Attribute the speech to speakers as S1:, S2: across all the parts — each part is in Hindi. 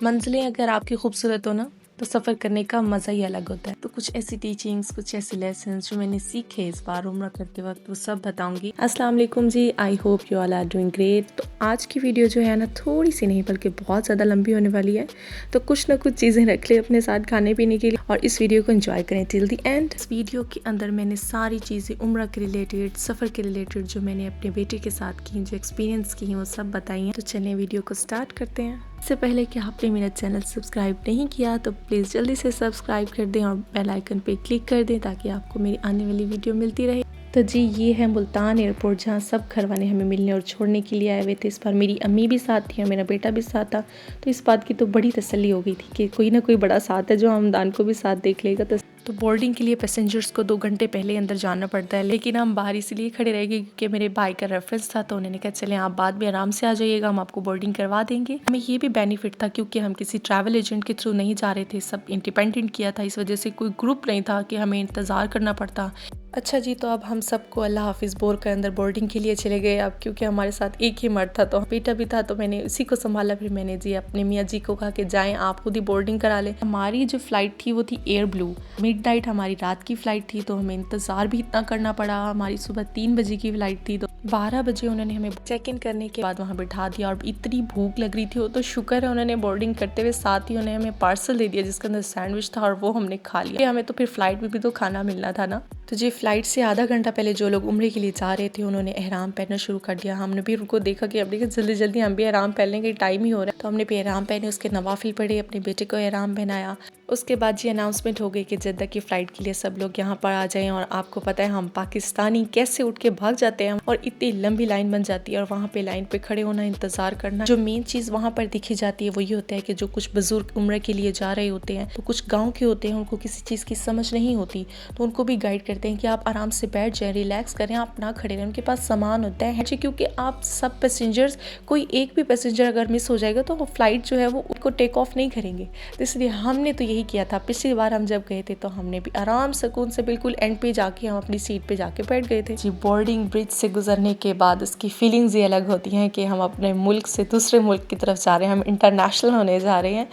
S1: मंजिलें अगर आपकी खूबसूरत हो ना तो सफ़र करने का मज़ा ही अलग होता है। तो कुछ ऐसी टीचिंग्स, कुछ ऐसी लेसन्स जो मैंने सीखे इस बार उम्रा करते वक्त, वो सब बताऊंगी। अस्सलाम वालेकुम जी, I hope you all are doing great. तो आज की वीडियो जो है ना थोड़ी सी नहीं बल्कि बहुत ज़्यादा लंबी होने वाली है, तो कुछ ना कुछ चीज़ें रख ले अपने साथ खाने पीने के लिए और इस वीडियो को एंजॉय करें टिल द एंड। इस वीडियो के अंदर मैंने सारी चीज़ें उम्रा के रिलेटेड, सफ़र के रिलेटेड जो मैंने अपने बेटे के साथ की, जो एक्सपीरियंस की हैं, वो सब बताई हैं। तो चलें वीडियो को स्टार्ट करते हैं। इससे पहले कि आपने मेरा चैनल सब्सक्राइब नहीं किया तो प्लीज़ जल्दी से सब्सक्राइब कर दें और बेल आइकन पे क्लिक कर दें ताकि आपको मेरी आने वाली वीडियो मिलती रहे। तो जी ये है मुल्तान एयरपोर्ट, जहाँ सब घर वाले हमें मिलने और छोड़ने के लिए आए हुए थे। इस बार मेरी अम्मी भी साथ थी और मेरा बेटा भी साथ था, तो इस बात की तो बड़ी तसल्ली हो गई थी कि कोई ना कोई बड़ा साथ है जो हमदान को भी साथ देख लेगा। तो बोर्डिंग के लिए पैसेंजर्स को 2 घंटे पहले अंदर जाना पड़ता है, लेकिन हम बाहर इसलिए खड़े रह गए क्योंकि मेरे भाई का रेफरेंस था। तो उन्होंने कहा चलें आप बाद में आराम से आ जाइएगा, हम आपको बोर्डिंग करवा देंगे। हमें ये भी बेनिफिट था क्योंकि हम किसी ट्रैवल एजेंट के थ्रू नहीं जा रहे थे, सब इंडिपेंडेंट किया था, इस वजह से कोई ग्रुप नहीं था कि हमें इंतज़ार करना पड़ता। अच्छा जी, तो अब हम सबको अल्लाह हाफिज़ बोल कर अंदर बोर्डिंग के लिए चले गए। अब क्योंकि हमारे साथ एक ही मर्द था तो बेटा भी था, तो मैंने उसी को संभाला। फिर मैंने जी अपने मियाँ जी को कहा कि जाएं आप खुद ही बोर्डिंग करा लें। हमारी जो फ़्लाइट थी वो थी एयर ब्लू, मिडनाइट हमारी रात की फ़्लाइट थी, तो हमें इंतज़ार भी इतना करना पड़ा। हमारी सुबह 3 बजे की फ़्लाइट थी, तो 12 बजे उन्होंने हमें चेक इन करने के बाद वहाँ बिठा दिया। और इतनी भूख लग रही थी, वो तो शुक्र है उन्होंने बोर्डिंग करते हुए साथ ही उन्होंने हमें पार्सल दे दिया जिसके अंदर सैंडविच था और वो हमने खा लिया। हमें तो फिर फ़्लाइट में भी तो खाना मिलना था ना। तो जी फ़्लाइट से आधा घंटा पहले जो लोग उम्रे के लिए जा रहे थे उन्होंने एहराम पहनना शुरू कर दिया। हमने भी उनको देखा कि अब जल्दी जल्दी हम भी एहराम पहनने का टाइम ही हो रहा है, तो हमने भी एहराम पहने, उसके नवाफिल पढ़े, अपने बेटे को एहराम पहनाया। उसके बाद जी अनाउंसमेंट हो गई कि जद्दा की फ़्लाइट के लिए सब लोग यहाँ पर आ जाएं। और आपको पता है हम पाकिस्तानी कैसे उठ के भाग जाते हैं और इतनी लंबी लाइन बन जाती है और वहाँ पे लाइन पे खड़े होना, इंतज़ार करना। जो मेन चीज़ वहाँ पर दिखी जाती है वो ये होता है कि जो कुछ बुजुर्ग उम्र के लिए जा रहे होते हैं, तो कुछ गाँव के होते हैं, उनको किसी चीज़ की समझ नहीं होती, तो उनको भी गाइड करते हैं कि आप आराम से बैठ जाएं, रिलैक्स करें, आप ना खड़े रहें। उनके पास सामान होता है क्योंकि आप सब पैसेंजर्स, कोई एक भी पैसेंजर अगर मिस हो जाएगा तो वो फ़्लाइट जो है वो उनको टेक ऑफ नहीं करेंगे। तो इसलिए हमने तो यही किया था। पिछली बार हम जब गए थे तो हमने भी आराम सुकून से बिल्कुल एंड पे जाके हम अपनी सीट पे जाके बैठ गए थे। जी बोर्डिंग ब्रिज से गुजरने के बाद उसकी फीलिंग्स ये अलग होती हैं कि हम अपने मुल्क से दूसरे मुल्क की तरफ जा रहे हैं, हम इंटरनेशनल होने जा रहे हैं।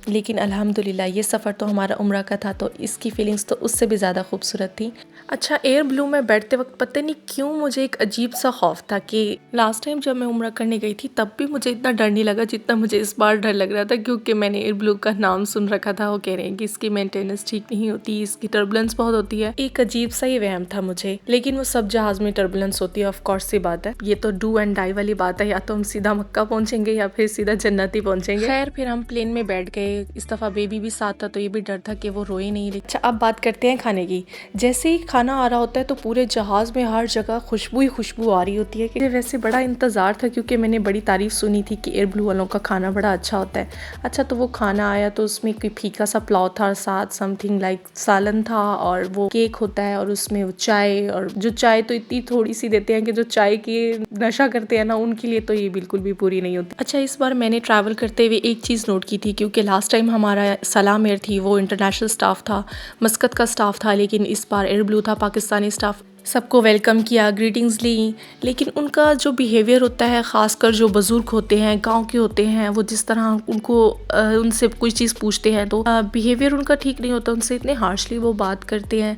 S1: लेकिन अल्हम्दुलिल्लाह ये सफ़र तो हमारा उम्रा का था, तो इसकी फीलिंग्स तो उससे भी ज़्यादा खूबसूरत थी। अच्छा, एयर ब्लू में बैठते वक्त पता नहीं क्यों मुझे एक अजीब सा खौफ था कि लास्ट टाइम जब मैं उम्रा करने गई थी तब भी मुझे इतना डर नहीं लगा जितना मुझे इस बार डर लग रहा था, क्योंकि मैंने एयर ब्लू का नाम सुन रखा था। वो कह रहे हैं कि इसकी मेंटेनेंस ठीक नहीं होती, इसकी टर्बुलेंस बहुत होती है। एक अजीब सा ही वहम था मुझे, लेकिन वो सब जहाज़ में टर्बुलेंस होती है, ऑफ कोर्स सी बात है। ये तो डू एंड डाई वाली बात है, या तो हम सीधा मक्का पहुंचेंगे या फिर सीधा जन्नत ही पहुंचेंगे। खैर फिर हम प्लेन में बैठ गए। इस दफ़ा बेबी भी साथ था तो ये भी डर था कि वो रोए नहीं। अच्छा, अब बात करते हैं खाने की। जैसे ही खाना आ रहा होता है तो पूरे जहाज़ में हर जगह खुशबू ही खुशबू आ रही होती है कि वैसे बड़ा इंतज़ार था क्योंकि मैंने बड़ी तारीफ़ सुनी थी कि एयर ब्लू वालों का खाना बड़ा अच्छा होता है। अच्छा, तो वो खाना आया तो उसमें कोई फीका सा पुलाव था, साथ समथिंग लाइक सालन था और वो केक होता है और उसमें वो चाय, और जो चाय तो इतनी थोड़ी सी देते हैं कि जो चाय की नशा करते हैं ना उनके लिए तो ये बिल्कुल भी पूरी नहीं होती। अच्छा, इस बार मैंने ट्रैवल करते हुए एक चीज़ नोट की थी, क्योंकि लास्ट टाइम हमारा सलाम एयर थी वो इंटरनेशनल स्टाफ था, मस्कत का स्टाफ था, लेकिन इस बार एयर ब्लू था पाकिस्तानी स्टाफ। सबको वेलकम किया, ग्रीटिंग्स ली, लेकिन उनका जो बिहेवियर होता है, ख़ासकर जो बुज़ुर्ग होते हैं, गांव के होते हैं, वो जिस तरह उनको उनसे कोई चीज़ पूछते हैं तो बिहेवियर उनका ठीक नहीं होता, उनसे इतने हार्शली वो बात करते हैं।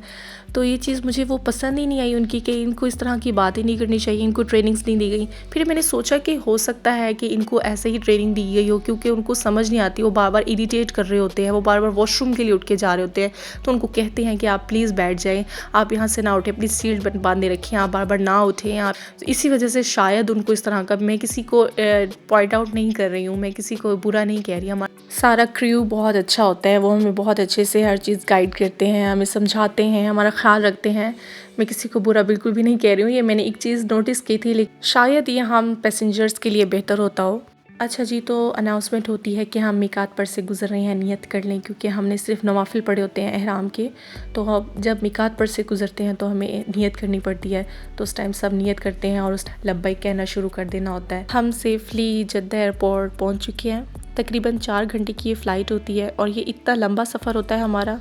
S1: तो ये चीज़ मुझे वो पसंद ही नहीं आई उनकी कि इनको इस तरह की बातें नहीं करनी चाहिए, इनको ट्रेनिंग्स नहीं दी गई। फिर मैंने सोचा कि हो सकता है कि इनको ऐसे ही ट्रेनिंग दी गई हो, क्योंकि उनको समझ नहीं आती, वो बार बार इरिटेट कर रहे होते हैं, वो बार बार वॉशरूम के लिए उठ के जा रहे होते हैं, तो उनको कहते हैं कि आप प्लीज़ बैठ जाएँ, आप यहाँ से ना उठें, अपनी सीट बांधे रखिए, आप बार बार ना उठें आप। तो इसी वजह से शायद उनको इस तरह का, मैं किसी को पॉइंट आउट नहीं कर रही हूँ, मैं किसी को बुरा नहीं कह रही। हमारा सारा क्रू बहुत अच्छा होता है, वो हमें बहुत अच्छे से हर चीज़ गाइड करते हैं, हमें समझाते हैं, हमारा ख्याल रखते हैं। मैं किसी को बुरा बिल्कुल भी नहीं कह रही हूँ, ये मैंने एक चीज़ नोटिस की थी, लेकिन शायद ये हम पैसेंजर्स के लिए बेहतर होता हो। अच्छा जी, तो अनाउंसमेंट होती है कि हम मिकात पर से गुजर रहे हैं, नियत कर लें, क्योंकि हमने सिर्फ नवाफिल पढ़े होते हैं एहराम के, तो जब मिकात पर से गुजरते हैं तो हमें नियत करनी पड़ती है। तो उस टाइम सब नियत करते हैं और उस लब्बैक कहना शुरू कर देना होता है। हम सेफली जद्दा एयरपोर्ट पहुँच चुके हैं। तकरीबन 4 घंटे की ये फ़्लाइट होती है और ये इतना लंबा सफ़र होता है हमारा,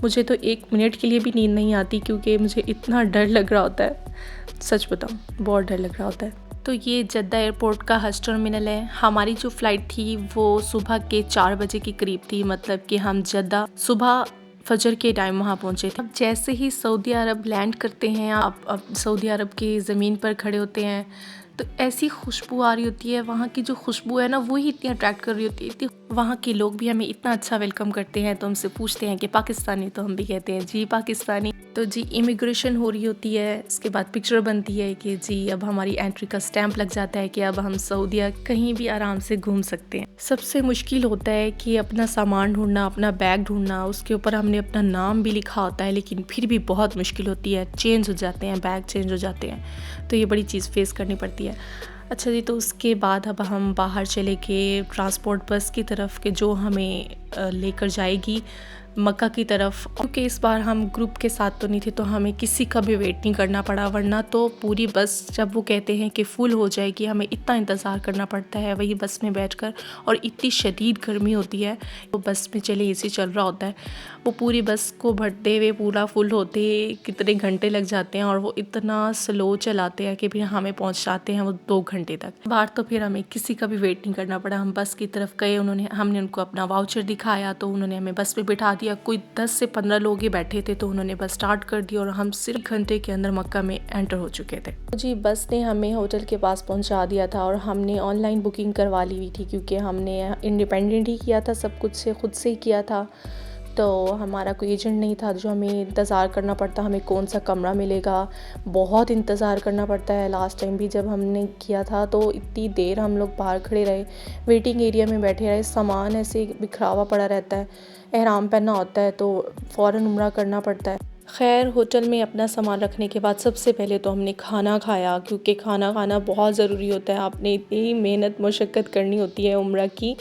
S1: मुझे तो 1 मिनट के लिए भी नींद नहीं आती, क्योंकि मुझे इतना डर लग रहा होता है, सच बताऊँ बहुत डर लग रहा होता है। तो ये जद्दा एयरपोर्ट का हज टर्मिनल है। हमारी जो फ़्लाइट थी वो सुबह के 4 बजे के करीब थी, मतलब कि हम जद्दा सुबह फजर के टाइम वहाँ पहुँचे थे। अब जैसे ही सऊदी अरब लैंड करते हैं, आप अब सऊदी अरब की ज़मीन पर खड़े होते हैं तो ऐसी खुशबू आ रही होती है। वहाँ की जो खुशबू है ना, वो ही इतनी अट्रैक्ट कर रही होती है। इतनी वहाँ के लोग भी हमें इतना अच्छा वेलकम करते हैं। तो हमसे पूछते हैं कि पाकिस्तानी, तो हम भी कहते हैं जी पाकिस्तानी। तो जी इमिग्रेशन हो रही होती है, उसके बाद पिक्चर बनती है कि जी अब हमारी एंट्री का स्टैंप लग जाता है कि अब हम सऊदीया कहीं भी आराम से घूम सकते हैं। सबसे मुश्किल होता है कि अपना सामान ढूंढना, अपना बैग ढूंढना। उसके ऊपर हमने अपना नाम भी लिखा होता है, लेकिन फिर भी बहुत मुश्किल होती है। चेंज हो जाते हैं, बैग चेंज हो जाते हैं, तो ये बड़ी चीज़ फेस करनी पड़ती है। अच्छा जी, तो उसके बाद अब हम बाहर चले गए ट्रांसपोर्ट बस की तरफ कि जो हमें लेकर जाएगी मक्का की तरफ। क्योंकि इस बार हम ग्रुप के साथ तो नहीं थे, तो हमें किसी का भी वेट नहीं करना पड़ा, वरना तो पूरी बस जब वो कहते हैं कि फुल हो जाएगी, हमें इतना इंतज़ार करना पड़ता है वही बस में बैठकर। और इतनी शदीद गर्मी होती है, वो बस में चले एसी चल रहा होता है, वो पूरी बस को भरते हुए पूरा फुल होते कितने घंटे लग जाते हैं। और वो इतना स्लो चलाते हैं कि फिर हमें पहुँचाते हैं वो 2 घंटे तक। बाहर तो फिर हमें किसी का भी वेट नहीं करना पड़ा, हम बस की तरफ गए, हमने उनको अपना वाउचर दिखाया तो उन्होंने हमें बस पे बिठा दिया। कोई 10 से 15 लोग ही बैठे थे, तो उन्होंने बस स्टार्ट कर दी और हम सिर्फ घंटे के अंदर मक्का में एंटर हो चुके थे। जी बस ने हमें होटल के पास पहुंचा दिया था और हमने ऑनलाइन बुकिंग करवा ली हुई थी, क्योंकि हमने इंडिपेंडेंट ही किया था, सब कुछ से खुद से ही किया था। तो हमारा कोई एजेंट नहीं था जो हमें इंतज़ार करना पड़ता हमें कौन सा कमरा मिलेगा। बहुत इंतज़ार करना पड़ता है। लास्ट टाइम भी जब हमने किया था तो इतनी देर हम लोग बाहर खड़े रहे, वेटिंग एरिया में बैठे रहे। सामान ऐसे बिखरावा पड़ा रहता है, एहराम पहनना होता है तो फ़ौरन उम्रा करना पड़ता है। खैर होटल में अपना सामान रखने के बाद सबसे पहले तो हमने खाना खाया, क्योंकि खाना खाना बहुत ज़रूरी होता है। आपने इतनी मेहनत मशक्क़त करनी होती है उम्रा की,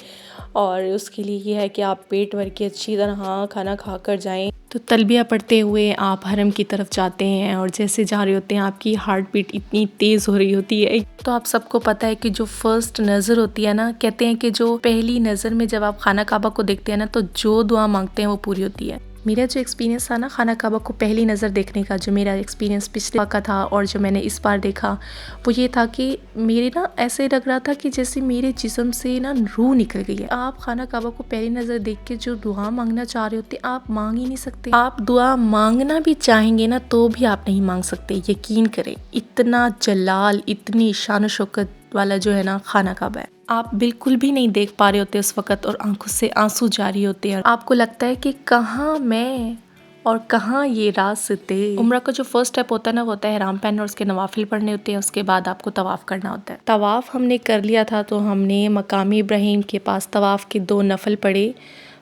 S1: और उसके लिए ये है कि आप पेट भर के अच्छी तरह खाना खा कर जाएँ। तो तलबिया पढ़ते हुए आप हरम की तरफ जाते हैं, और जैसे जा रहे होते हैं आपकी हार्ट बीट इतनी तेज़ हो रही होती है। तो आप सबको पता है कि जो फर्स्ट नज़र होती है ना, कहते हैं कि जो पहली नज़र में जब आप खाना काबा को देखते हैं ना, तो जो दुआ मांगते हैं वो पूरी होती है। मेरा जो एक्सपीरियंस था ना खाना काबा को पहली नज़र देखने का, जो मेरा एक्सपीरियंस पिछले का था और जो मैंने इस बार देखा, वो ये था कि मेरे ना ऐसे लग रहा था कि जैसे मेरे जिस्म से ना रूह निकल गई है। आप खाना काबा को पहली नज़र देख के जो दुआ मांगना चाह रहे होते आप मांग ही नहीं सकते। आप दुआ मांगना भी चाहेंगे ना तो भी आप नहीं मांग सकते, यकीन करें। इतना जलाल, इतनी शान शौकत वाला जो है ना खाना काबा है, आप बिल्कुल भी नहीं देख पा रहे होते उस वक़्त, और आंखों से आंसू जारी होते हैं। आपको लगता है कि कहाँ मैं और कहाँ ये रास्ते। उम्रा का जो फर्स्ट स्टेप होता है ना, वो होता है ihram पहनना और उसके नवाफिल पढ़ने होते हैं। उसके बाद आपको तवाफ़ करना होता है। तवाफ़ हमने कर लिया था, तो हमने मकाम इब्राहिम के पास तवाफ़ के 2 नफल पढ़े।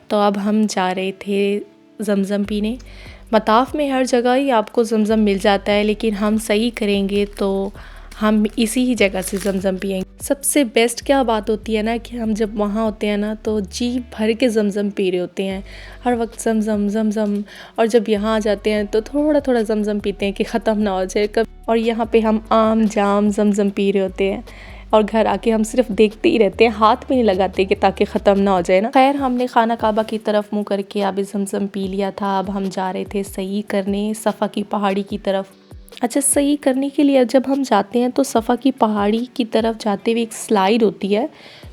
S1: तो अब हम जा रहे थे ज़मज़म पीने। मताफ़ में हर जगह ही आपको ज़मज़म मिल जाता है, लेकिन हम सही करेंगे तो हम इसी ही जगह से ज़मज़म पिएंगे। सबसे बेस्ट क्या बात होती है ना कि हम जब वहाँ होते हैं ना तो जी भर के ज़मज़म पी रहे होते हैं, हर वक्त ज़मज़म ज़मज़म। और जब यहाँ आ जाते हैं तो थोड़ा थोड़ा ज़मज़म पीते हैं कि ख़त्म ना हो जाए कब। और यहाँ पे हम आम जाम ज़मज़म पी रहे होते हैं, और घर आके हम सिर्फ देखते ही रहते हैं, हाथ भी नहीं लगाते कि ताकि ख़त्म ना हो जाए ना। खैर हमने खाना काबा की तरफ मुँह करके अब ज़मज़म पी लिया था। अब हम जा रहे थे सही करने सफ़ा की पहाड़ी की तरफ। अच्छा, सही करने के लिए जब हम जाते हैं तो सफ़ा की पहाड़ी की तरफ जाते हुए एक स्लाइड होती है,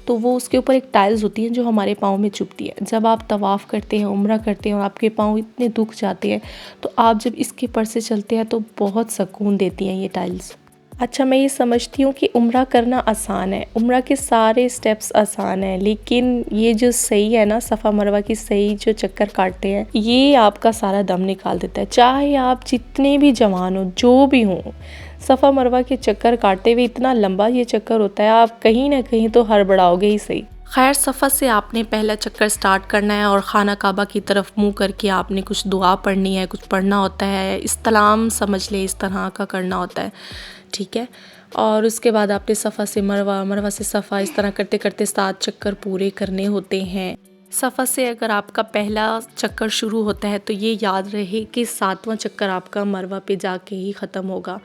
S1: तो वो उसके ऊपर एक टाइल्स होती है जो हमारे पाँव में चुभती है। जब आप तवाफ़ करते हैं, उम्रा करते हैं और आपके पाँव इतने दुख जाते हैं, तो आप जब इसके पर से चलते हैं तो बहुत सुकून देती हैं ये टाइल्स। अच्छा, मैं ये समझती हूँ कि उम्रा करना आसान है, उम्रा के सारे स्टेप्स आसान हैं, लेकिन ये जो सही है ना, सफ़ा मरवा की सही जो चक्कर काटते हैं, ये आपका सारा दम निकाल देता है। चाहे आप जितने भी जवान हो, जो भी हो, सफ़ा मरवा के चक्कर काटते हुए इतना लंबा ये चक्कर होता है, आप कहीं ना कहीं तो हड़बड़ाओगे ही सही। खैर सफ़ा से आपने पहला चक्कर स्टार्ट करना है और खाना काबा की तरफ मुंह करके आपने कुछ दुआ पढ़नी है, कुछ पढ़ना होता है, इस्तलाम समझ ले, इस तरह का करना होता है, ठीक है। और उसके बाद आपने सफ़ा से मरवा, मरवा से सफ़ा, इस तरह करते करते 7 चक्कर पूरे करने होते हैं। सफ़र से अगर आपका पहला चक्कर शुरू होता है तो ये याद रहे कि 7वां चक्कर आपका मरवा पे जाके ही ख़त्म होगा,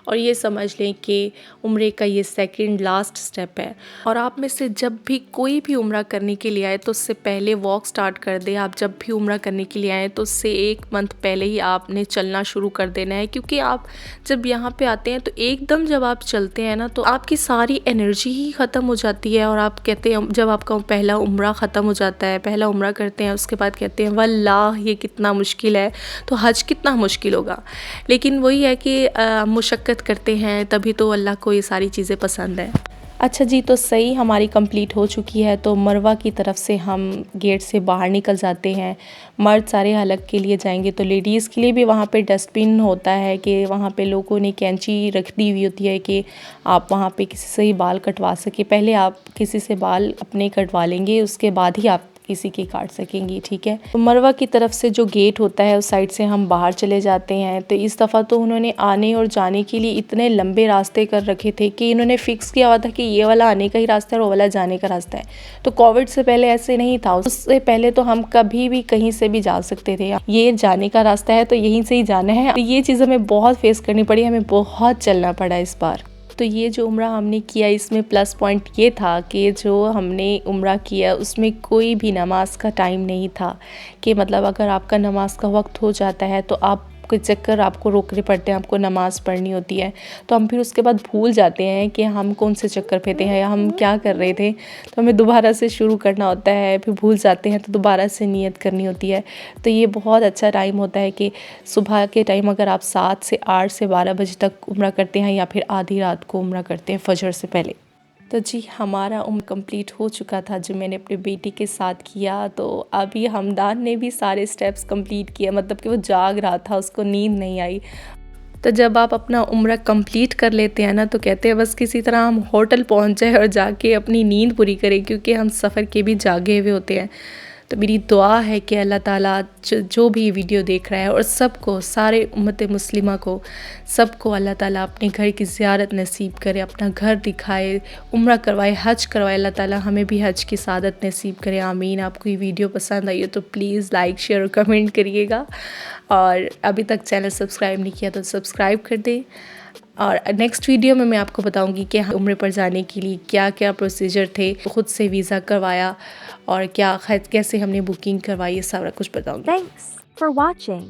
S1: और ये समझ लें कि उम्रे का ये सेकंड लास्ट स्टेप है। और आप में से जब भी कोई भी उम्रा करने के लिए आए तो उससे पहले वॉक स्टार्ट कर दें। आप जब भी उम्रा करने के लिए आए तो उससे 1 मंथ पहले ही आपने चलना शुरू कर देना है, क्योंकि आप जब यहाँ पे आते हैं तो एकदम जब आप चलते हैं ना तो आपकी सारी एनर्जी ही ख़त्म हो जाती है। और आप कहते हैं, जब आपका पहला उम्रा ख़त्म हो जाता है, पहला उम्रा करते हैं, उसके बाद कहते हैं वल्लाह ये कितना मुश्किल है, तो हज कितना मुश्किल होगा। लेकिन वही है कि मुशक्क़त करते हैं तभी तो अल्लाह को ये सारी चीज़ें पसंद है। अच्छा जी, तो सही हमारी कंप्लीट हो चुकी है, तो मरवा की तरफ से हम गेट से बाहर निकल जाते हैं। मर्द सारे हलक के लिए जाएंगे, तो लेडीज़ के लिए भी वहाँ पे डस्टबिन होता है कि वहाँ पे लोगों ने कैंची रख दी हुई होती है कि आप वहाँ पे किसी से ही बाल कटवा सके। पहले आप किसी से बाल अपने कटवा लेंगे, उसके बाद ही आप किसी के काट सकेंगी, ठीक है। तो मरवा की तरफ से जो गेट होता है उस साइड से हम बाहर चले जाते हैं। तो इस दफ़ा तो उन्होंने आने और जाने के लिए इतने लंबे रास्ते कर रखे थे कि इन्होंने फ़िक्स किया हुआ था कि ये वाला आने का ही रास्ता है और वो वाला जाने का रास्ता है। तो कोविड से पहले ऐसे नहीं था, उससे पहले तो हम कभी भी कहीं से भी जा सकते थे। ये जाने का रास्ता है तो यहीं से ही जाना है। तो ये चीज़ हमें बहुत फेस करनी पड़ी, हमें बहुत चलना पड़ा इस बार। तो ये जो उम्रा हमने किया इसमें प्लस पॉइंट ये था कि जो हमने उम्रा किया उसमें कोई भी नमाज का टाइम नहीं था, कि मतलब अगर आपका नमाज का वक्त हो जाता है तो आप कोई चक्कर आपको रोकने पड़ते हैं, आपको नमाज़ पढ़नी होती है, तो हम फिर उसके बाद भूल जाते हैं कि हम कौन से चक्कर पे थे या हम क्या कर रहे थे। तो हमें दोबारा से शुरू करना होता है, फिर भूल जाते हैं तो दोबारा से नियत करनी होती है। तो ये बहुत अच्छा टाइम होता है कि सुबह के टाइम अगर आप 7 से 8 से 12 बजे तक उम्रा करते हैं या फिर आधी रात को उम्रा करते हैं फजर से पहले। तो जी हमारा उम्र कंप्लीट हो चुका था जो मैंने अपनी बेटी के साथ किया। तो अभी हमदान ने भी सारे स्टेप्स कंप्लीट किए, मतलब कि वो जाग रहा था, उसको नींद नहीं आई। तो जब आप अपना उम्र कंप्लीट कर लेते हैं ना तो कहते हैं बस किसी तरह हम होटल पहुंच जाए और जाके अपनी नींद पूरी करें, क्योंकि हम सफ़र के भी जागे हुए होते हैं। तो मेरी दुआ है कि अल्लाह ताला जो भी वीडियो देख रहा है और सबको, सारे उम्मत मुस्लिमा को, सबको अल्लाह ताला अपने घर की ज़ियारत नसीब करे, अपना घर दिखाए, उम्रा करवाए, हज करवाए। अल्लाह ताला हमें भी हज की सादत नसीब करे, आमीन। आपको ये वीडियो पसंद आई हो तो प्लीज़ लाइक शेयर और कमेंट करिएगा, और अभी तक चैनल सब्सक्राइब नहीं किया तो सब्सक्राइब कर दें। और नेक्स्ट वीडियो में मैं आपको बताऊंगी कि उम्रे पर जाने के लिए क्या क्या प्रोसीजर थे, खुद से वीज़ा करवाया और क्या कैसे हमने बुकिंग करवाई, ये सारा कुछ बताऊंगी।
S2: Thanks for watching.